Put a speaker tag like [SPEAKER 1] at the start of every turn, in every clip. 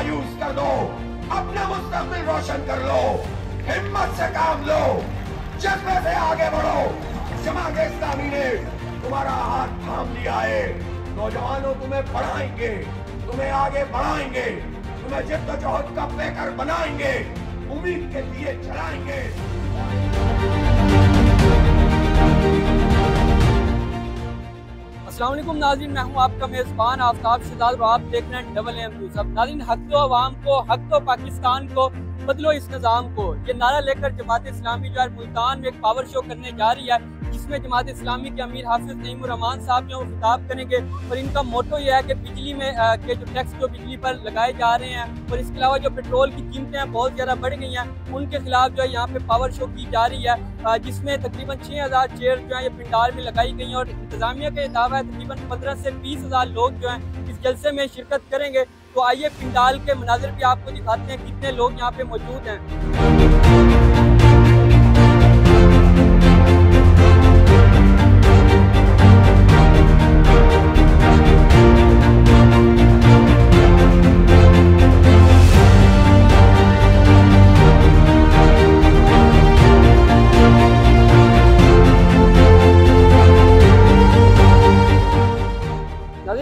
[SPEAKER 1] मायूस कर दो, अपना मुस्तकबिल रोशन कर लो, हिम्मत से काम लो, जज्बे से आगे बढ़ो। जमात इस्लामी ने तुम्हारा हाथ थाम लिया है। नौजवानों तुम्हें पढ़ाएंगे, तुम्हें आगे बढ़ाएंगे, तुम्हें जिद्दोजहद का बेकर बनाएंगे, उम्मीद के दिए जलाएंगे।
[SPEAKER 2] अस्सलाम वालेकुम नाज़रीन, मैं हूं आपका मेज़बान आफ्ताब शहजाद और आप देख रहे हैं डबल एम न्यूज़। अब नाज़रीन, हक दो अवाम को, हक दो पाकिस्तान को, बदलो इस निज़ाम को, ये नारा लेकर जमात इस्लामी जो है मुल्तान में एक पावर शो करने जा रही है, जिसमें जमात इस्लामी के अमीर हाफिज नईमुर रहमान साहब जो खिताब करेंगे। और इनका मोटो ये है कि बिजली में के जो टैक्स जो बिजली पर लगाए जा रहे हैं और इसके अलावा जो पेट्रोल की कीमतें बहुत ज़्यादा बढ़ गई हैं, उनके खिलाफ जो है यहाँ पे पावर शो की जा रही है, जिसमें तकरीबन 6000 चेयर जो है ये पंडाल में लगाई गई हैं। और इंतजामिया का दावा है तकरीबन 15 से 20,000 लोग जो हैं इस जलसे में शिरकत करेंगे। तो आइए पंडाल के मनाजिर भी आपको दिखाते हैं कितने लोग यहाँ पे मौजूद हैं।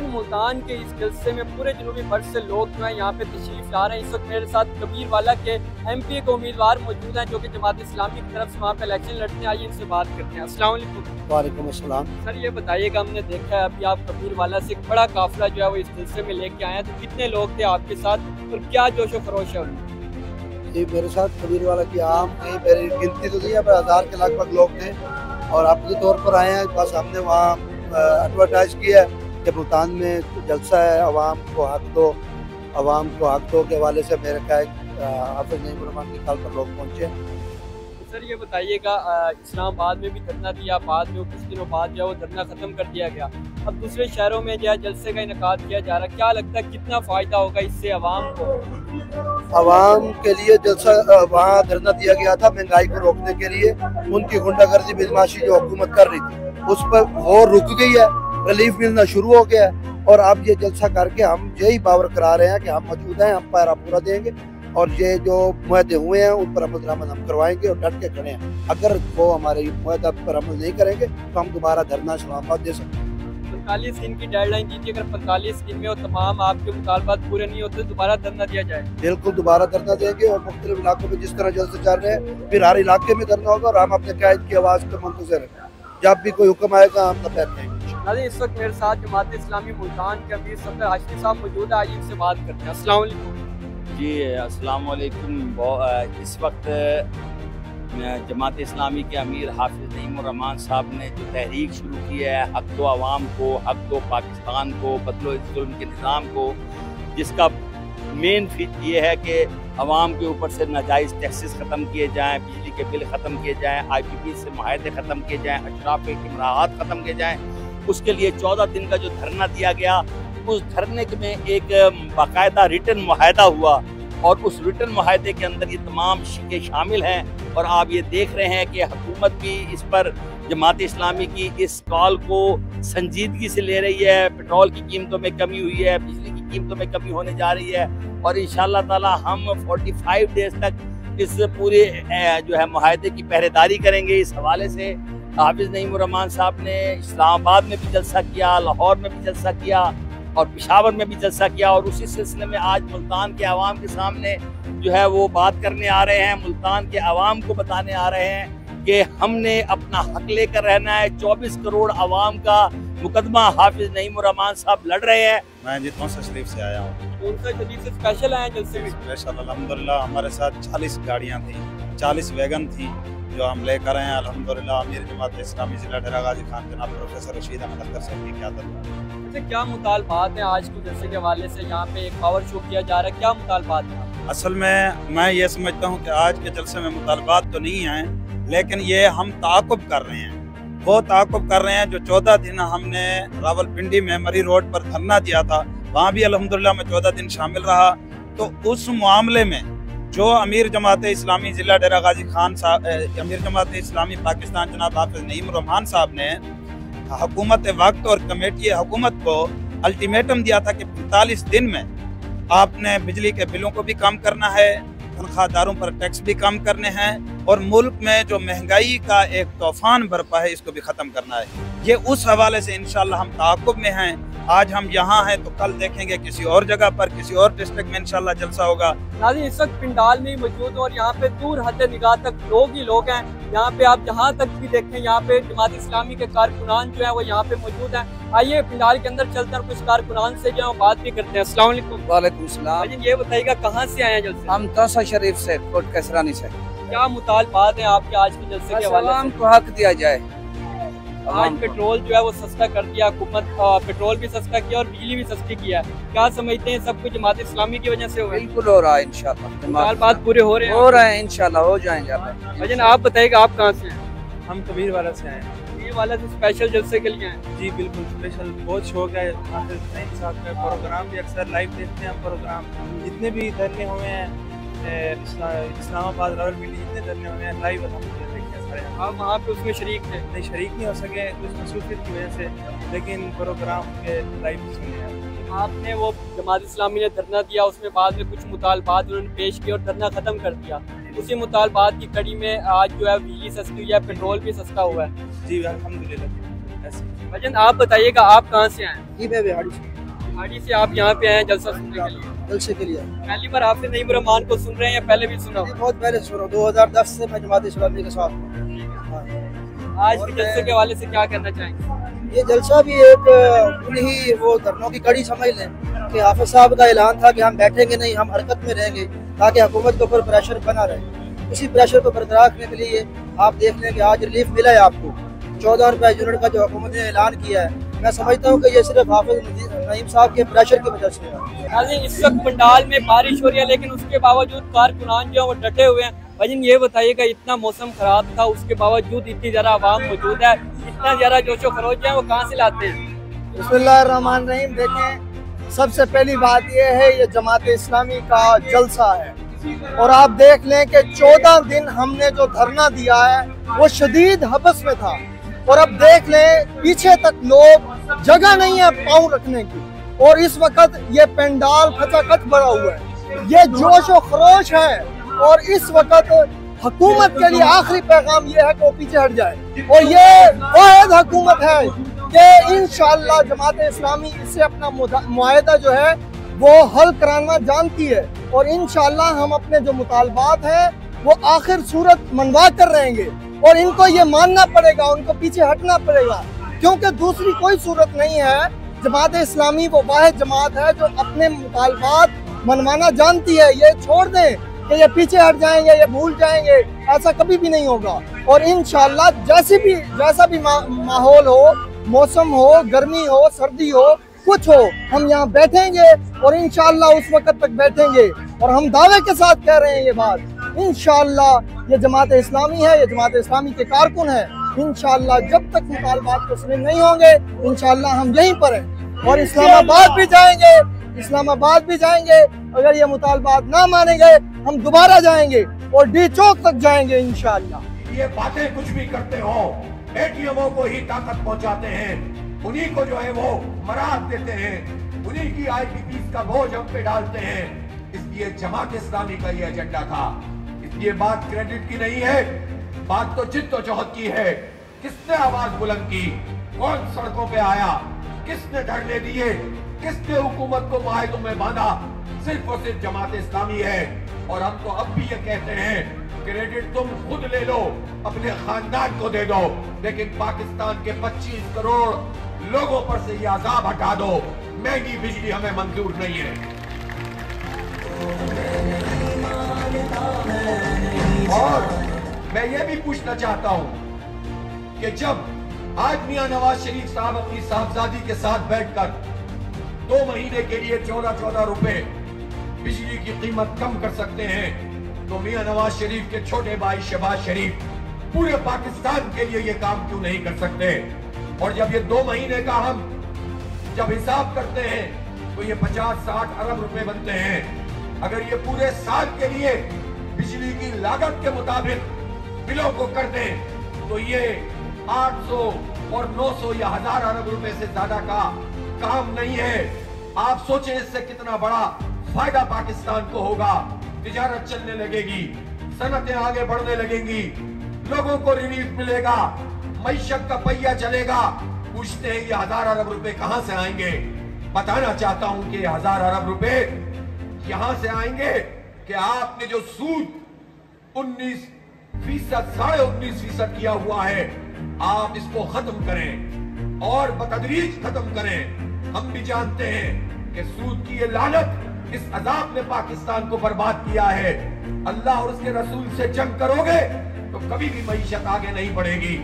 [SPEAKER 2] मुल्तान के इस जलसे में पूरे जनूबी भर से लोग जो है यहाँ पे तशरीफ ला रहे हैं। इस वक्त मेरे साथ कबीरवाला के MP के उम्मीदवार मौजूद हैं जो कि जमात इस्लामी की तरफ से वहाँ पे इलेक्शन लड़ते हैं। आइए इनसे बात करते हैं। अस्सलाम वालेकुम।
[SPEAKER 3] वालेकुम अस्सलाम।
[SPEAKER 2] सर ये बताइएगा, हमने देखा है अभी आप कबीरवाला से एक बड़ा काफिला जो है वो इस जलसे में लेके आए हैं, तो कितने लोग थे आपके साथ और क्या जोशो खरोश है उनमें?
[SPEAKER 3] ये मेरे साथ कबीरवाला की आम नहीं, मेरी गिनती तो नहीं है पर 1000 के लगभग लोग थे और अपने तौर पर आए हैं। बस हमने वहाँ एडवर्टाइज किया है कि मुल्तान में जलसा है, आवाम को हक दो, आवाम को हक दो के हवाले से मेरे ख्याल हाफिज नईमुर रहमान की कॉल पर लोग पहुँचे।
[SPEAKER 2] सर ये बताइएगा, इस्लामाबाद में भी धरना दिया, बाद में कुछ दिनों बाद जो है वो धरना खत्म कर दिया गया, अब दूसरे शहरों में जो है जलसे का इनेकाद किया जा रहा है, क्या लगता है कितना फायदा होगा इससे आवाम को?
[SPEAKER 3] आवाम के लिए जलसा वहाँ धरना दिया गया था महंगाई को रोकने के लिए, उनकी गुंडागर्दी बदमाशी जो हुकूमत कर रही थी उस पर वो रुक गई है, रिलीफ मिलना शुरू हो गया है। और अब ये जलसा करके हम यही पावर करा रहे हैं कि हम मौजूद हैं, हम पैरा पूरा देंगे और ये जो मुआहदे हुए हैं उन पर अमल दरामद हम करवाएंगे और डट के खड़े हैं। अगर वो हमारे मुआहदा पर अमल नहीं करेंगे तो हम दोबारा धरना इस्लामाबाद दे सकते हैं।
[SPEAKER 2] 45 दिन की डेडलाइन दी थी, अगर 45 दिन में वो तमाम आपके मुतालबात पूरे नहीं होते दोबारा धरना दिया जाए?
[SPEAKER 3] बिल्कुल दोबारा धरना देंगे और मुख्तलिफ इलाकों में जिस तरह जलसे चल रहे हैं फिर हर इलाके में धरना होगा और हम अपने कायद की आवाज़ को मुंतज़िर हैं। जब भी कोई हुक्म आएगा हम तब देंगे।
[SPEAKER 2] इस वक्त मेरे साथ जमात इस्लामी मुल्तान के अमीर सफदर हाशमी साहब मौजूद है, आइए इनसे बात करते हैं। अस्सलाम वालेकुम।
[SPEAKER 4] जी अस्सलाम वालेकुम। इस वक्त जमात इस्लामी के अमीर हाफिज नईमुर रहमान साहब ने जो तहरीक शुरू की है, हक दो आवाम को, हक दो पाकिस्तान को, बदलो इस जुल्म के निज़ाम को, जिसका मेन फिट ये है कि आवाम के ऊपर से नाजायज़ टैक्सेस ख़त्म किए जाएँ, बिजली के बिल ख़त्म किए जाएँ, IPP से माहदे ख़त्म किए जाएँ, अशराफ के इमरात ख़त्म किए जाएँ। उसके लिए 14 दिन का जो धरना दिया गया, उस धरने में एक बाकायदा रिटन मुआहदा हुआ और उस रिटन मुआहदे के अंदर ये तमाम शिकें शामिल हैं। और आप ये देख रहे हैं कि हुकूमत भी इस पर जमात इस्लामी की इस कॉल को संजीदगी से ले रही है। पेट्रोल की कीमतों में कमी हुई है, बिजली की कीमतों में कमी होने जा रही है और इंशाअल्लाह ताला हम 45 डेज तक इस पूरे जो है मुआहदे की पहरेदारी करेंगे। इस हवाले से हाफिज नईमुर रहमान साहब ने इस्लामाबाद में भी जलसा किया, लाहौर में भी जलसा किया और पेशावर में भी जलसा किया और उसी सिलसिले में आज मुल्तान के आवाम के सामने जो है वो बात करने आ रहे हैं, मुल्तान के आवाम को बताने आ रहे हैं कि हमने अपना हक लेकर रहना है। 24 करोड़ आवाम का मुकदमा हाफिज नईमुर रहमान साहब लड़ रहे हैं।
[SPEAKER 5] मैं जितना शरीफ से आया हूँ।
[SPEAKER 2] कौन सा शरीफ से स्पेशल आए जलसे में?
[SPEAKER 5] स्पेशल अल्हम्दुलिल्लाह हमारे साथ 40 गाड़ियाँ थी, 40 वैगन थी जो हम लेकर आए हैं अल्हम्दुलिल्लाह। अमीर जमात इस्लामी जिला डेरा गाजी खान जनाब प्रोफेसर रशीद अहमद अख्तर साहब की क़यादत में।
[SPEAKER 2] अच्छा, क्या मुतालबात हैं आज के जलसे के हवाले से? यहाँ पे एक पावर शो किया जा रहा है, क्या मुतालबात हैं?
[SPEAKER 5] असल में मैं ये समझता हूँ कि आज के जलसे में मुतालबात तो नहीं हैं, लेकिन ये हम ताक़ुब कर रहे हैं, वो ताक़ुब कर रहे हैं जो 14 दिन हमने रावलपिंडी में मरी रोड पर धरना दिया था, वहाँ भी अल्हम्दुलिल्लाह मैं 14 दिन शामिल रहा। तो उस मामले में जो अमीर जमात इस्लामी जिला डेरा गाजी खान साहब, अमीर जमात इस्लामी पाकिस्तान जनाब हाफिज नईमुर रहमान साहब ने हुकूमत वक्त और कमेटी हुकूमत को अल्टीमेटम दिया था कि 45 दिन में आपने बिजली के बिलों को भी कम करना है, तनख्वाहदारों पर टैक्स भी कम करने हैं और मुल्क में जो महंगाई का एक तूफान बरपा है इसको भी ख़त्म करना है। ये उस हवाले से इंशाल्लाह हम ताक़ुब में हैं। आज हम यहाँ हैं तो कल देखेंगे किसी और जगह पर, किसी और डिस्ट्रिक्ट में इंशाल्लाह जलसा होगा।
[SPEAKER 2] नाज़रीन, इस वक्त पिंडाल में ही मौजूद हूँ और यहाँ पे दूर हद निगाह तक लोग ही लोग हैं। यहाँ पे आप जहाँ तक भी देखें, यहाँ पे जमात इस्लामी के कारकुनान जो है वो यहाँ पे मौजूद हैं। आइए पिंडाल के अंदर चलते हैं, कुछ कारकुनान से जो है बात भी करते हैं। अस्सलाम वालेकुम।
[SPEAKER 6] वालेकुम सलाम।
[SPEAKER 2] ये बताइएगा कहाँ से आए हैं जलसे?
[SPEAKER 6] हम तोसा शरीफ से, कोट कसरानी से।
[SPEAKER 2] क्या मुतालबात है आपके आज के जलसे के हवाले से?
[SPEAKER 6] को हक दिया जाए।
[SPEAKER 2] आज पेट्रोल जो है वो सस्ता कर दिया हुकूमत, पेट्रोल भी सस्ता किया और बिजली भी सस्ती किया है। क्या समझते हैं सब कुछ जमात इस्लामी की वजह से होगा?
[SPEAKER 6] बिल्कुल हो रहा है इंशाल्लाह।
[SPEAKER 2] बात पूरे हो रहे हैं
[SPEAKER 6] इंशाल्लाह, हो जाएंगे।
[SPEAKER 2] भजन आप बताइएगा आप कहाँ से हैं?
[SPEAKER 7] हम कबीर वाला से आए हैं।
[SPEAKER 2] कबीर वाला से स्पेशल जलसे के लिए हैं?
[SPEAKER 7] जी बिल्कुल स्पेशल, बहुत शौक है। हाफिज नईम साहब का प्रोग्राम भी अक्सर लाइव देखते हैं हम। प्रोग्राम जितने भी धरने हुए हैं इस्लामाबाद, रावलपिंडी, जितने धरने हुए हैं लाइव अल्हम्दुलिल्लाह देखते हैं सारे।
[SPEAKER 2] आप वहाँ पे उसमें शरीक थे?
[SPEAKER 7] नहीं, शरीक नहीं हो सके कुछ मसरूफियत की वजह से, लेकिन प्रोग्राम के लाइव सुने हैं।
[SPEAKER 2] आपने वो जमात इस्लामी ने धरना दिया, उसमें बाद में कुछ मुतालबात उन्होंने पेश किए और धरना ख़त्म कर दिया। उसी मुतालबात की कड़ी में आज जो है बिजली सस्ती हुई है, पेट्रोल भी सस्ता हुआ है।
[SPEAKER 7] जी अल्हम्दुलिल्लाह। ऐसे
[SPEAKER 2] भजन आप बताइएगा आप कहाँ से आए?
[SPEAKER 6] जी मैं बिहाड़ी
[SPEAKER 2] से आप यहाँ पे आए जलसा सुनने के लिए?
[SPEAKER 6] जलसे के लिए
[SPEAKER 2] पहली बार हाफिज नईम रहमान को सुन रहे हैं या पहले भी सुना?
[SPEAKER 6] बहुत पहले सुना, 2010 से मैं जमात इस्लामी के साथ हूँ।
[SPEAKER 2] आज के जलसे के हवाले से क्या कहना चाहेंगे?
[SPEAKER 6] ये जलसा भी एक उन्हीं वो धरनों की कड़ी समझ लें कि हाफिज साहब का ऐलान था कि हम बैठेंगे नहीं, हम हरकत में रहेंगे ताकि हुकूमत के ऊपर प्रेशर बना रहे। उसी प्रेशर को बरकरार रखने के लिए आप देख लें कि आज रिलीफ मिला है आपको 14 रुपये यूनिट का जो हुकूमत ने ऐलान किया है। मैं समझता हूँ कि ये सिर्फ हाफिज नईम साहब के प्रेशर की वजह से है।
[SPEAKER 2] इस वक्त पंडाल में बारिश हो रही है लेकिन उसके बावजूद कारकुनान जो है वो डटे हुए हैं। भजन ये बताइएगा, इतना मौसम खराब था उसके बावजूद इतनी ज़्यादा आवाम मौजूद है, इतना ज़्यादा जोशो खरोश है, वो कहाँ से लाते हैं?
[SPEAKER 8] बिस्मिल्लाहिर्रहमानिर्रहीम। देखें, सबसे पहली बात यह है ये जमात इस्लामी का जलसा है और आप देख लें कि 14 दिन हमने जो धरना दिया है वो शदीद हबस में था और अब देख लें पीछे तक लोग जगह नहीं है पाँव रखने की और इस वक्त ये पंडाल खचाखच भरा हुआ है। ये जोश और खरोश है और इस वक्त हुकूमत के लिए आखिरी पैगाम ये है कि वो पीछे हट जाए और ये वाहिद हुकूमत है कि इंशाअल्लाह जमात इस्लामी इससे अपना मुआहदा जो है वो हल कराना जानती है और इंशाअल्लाह हम अपने जो मुतालबात हैं वो आखिर सूरत मनवा कर रहेंगे और इनको ये मानना पड़ेगा, उनको पीछे हटना पड़ेगा क्योंकि दूसरी कोई सूरत नहीं है। जमात इस्लामी वो वाहिद जमात है जो अपने मुतालबात मनवाना जानती है। ये छोड़ दें कि ये पीछे हट जाएंगे, ये भूल जाएंगे, ऐसा कभी भी नहीं होगा और इंशाअल्लाह जैसा भी माहौल हो, मौसम हो, गर्मी हो, सर्दी हो, कुछ हो, हम यहाँ बैठेंगे और इंशाअल्लाह उस वक्त तक बैठेंगे और हम दावे के साथ कह रहे हैं ये बात। इंशाअल्लाह ये जमात इस्लामी है, ये जमात इस्लामी के कारकुन है। इंशाअल्लाह जब तक मुतालबात तस्लीम नहीं होंगे इंशाअल्लाह हम यहीं पर हैं और इस्लामाबाद भी जाएंगे। अगर ये मुतालबात ना माने गए हम दोबारा जाएंगे और डी चौक तक जाएंगे इंशाअल्लाह।
[SPEAKER 1] ये बातें कुछ भी करते हो, एटीएमओ को ही ताकत पहुंचाते हैं, उन्हीं को जो है वो मराद देते हैं, उन्हीं की आईपीपी का बोझ हम पे डालते हैं। इसलिए जमात इस्लामी का ये एजेंडा था। इसलिए बात क्रेडिट की नहीं है, बात तो जिद्दोजहद की है। किसने आवाज बुलंद की, कौन सड़कों पे आया, किसने धरने दिए, किसने हुकूमत को मुआहदों में बांधा, सिर्फ और सिर्फ जमात इस्लामी है। और हम तो अब भी ये कहते हैं क्रेडिट तुम खुद ले लो, अपने खानदान को दे दो, लेकिन पाकिस्तान के 25 करोड़ लोगों पर से ये अजाब हटा दो। महंगी बिजली हमें मंजूर नहीं है। और मैं ये भी पूछना चाहता हूं कि जब आज मियां नवाज शरीफ साहब अपनी साहबजादी के साथ बैठकर 2 महीने के लिए 14-14 रुपए बिजली की कीमत कम कर सकते हैं, तो मियां नवाज शरीफ के छोटे भाई शहबाज शरीफ पूरे पाकिस्तान के लिए ये काम क्यों नहीं कर सकते? और जब ये 2 महीने का हम जब हिसाब करते हैं तो ये 50-60 अरब रुपए बनते हैं। अगर ये पूरे साल के लिए बिजली की लागत के मुताबिक बिलों को कर दें तो ये 800 और 900 या 1000 अरब रुपए से ज्यादा का काम नहीं है। आप सोचें इससे कितना बड़ा फायदा पाकिस्तान को होगा, तिजारत चलने लगेगी, सनतें आगे बढ़ने लगेंगी, लोगों को रिलीफ मिलेगा, मईशत का पहिया चलेगा। पूछते हैं ये 1000 अरब रुपए कहां से आएंगे? बताना चाहता हूं कि 1000 अरब रुपए यहां से आएंगे कि आपने जो सूद 19%, 19.5% किया हुआ है, आप इसको खत्म करें और बतदरीज खत्म करें। हम भी जानते हैं कि सूद की ये लानत, इस अजाब ने पाकिस्तान को बर्बाद किया है। अल्लाह और उसके रसूल से जंग करोगे तो कभी भी मईशत आगे नहीं बढ़ेगी।